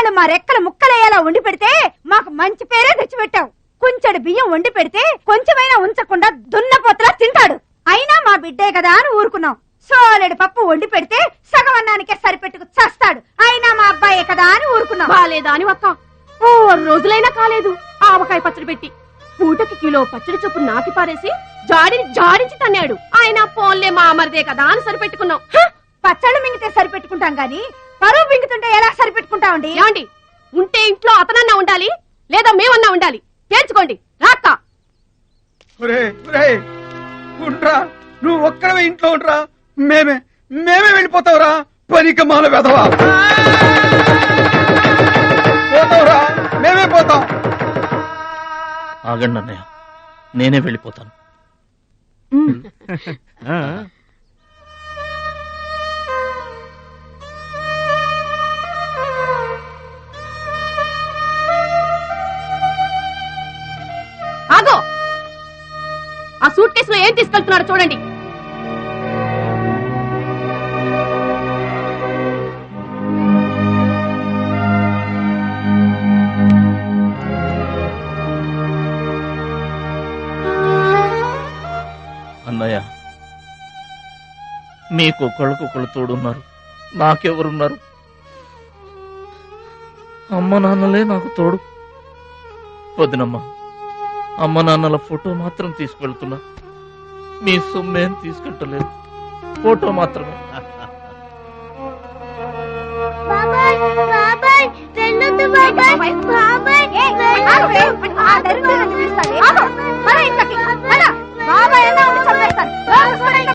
ఇన్నాళ్ళు మా రెక్కలు ముక్కలయ్యేలా వండి పెడితే మాకు మంచి పేరే తెచ్చిపెట్టావు. కొంచెడు బియ్యం వండి పెడితే కొంచెమైనా ఉంచకుండా దున్నపోతలా తింటాడు. అయినా మా బిడ్డే కదా అని ఊరుకున్నాం. సోలెడు పప్పు వండి పెడితే సగం అన్నానికే సరిపెట్టుకు చస్తాడు. అయినా మా అబ్బాయే కదా అని ఊరుకున్నాం. బాలేదా అని ఒక్క 4 రోజులైనా కాలేదు ఆవకాయ పచ్చడి పెట్టి. పూటకి కిలో పచ్చడి చొప్పు నాకి పారేసి జాడించి తన్నాడు. ఆయన పోన్లే మా అమరిదే కదా అని సరిపెట్టుకున్నాం. పచ్చళ్ళు మింగితే సరిపెట్టుకుంటాం గాని పరువు మింగుతుంటే ఎలా సరిపెట్టుకుంటామండి? ఏమండి, ఉంటే ఇంట్లో అతనన్నా ఉండాలి, లేదా మేమన్నా ఉండాలి. తేల్చుకోండి. రాక్క ఉండ్రా, నువ్వు ఒక్కడవే ఇంట్లో ఉండ్రా. మేమే వెళ్ళిపోతావురా. పనికి మాల వెధవా. పోతావురా, మేమే పోతాం. ఆగండి అన్నయ్య, నేనే వెళ్ళిపోతాను. ఆగో, ఆ సూట్ కేసులో ఏం తీసుకెళ్తున్నారో చూడండి. అన్నయ్య, మీకు ఒకళ్ళకొకళ్ళు తోడున్నారు, నాకెవరున్నారు? అమ్మ నాన్నలే నాకు తోడు. వదినమ్మ, అమ్మ నాన్నల ఫోటో మాత్రం తీసుకెళ్తున్నా. మీ సొమ్మేం తీసుకెళ్ళలేదు, ఫోటో మాత్రమే. బాబాయ్ బాబాయ్ వెళ్ళొద్దు బాబాయ్ బాబాయ్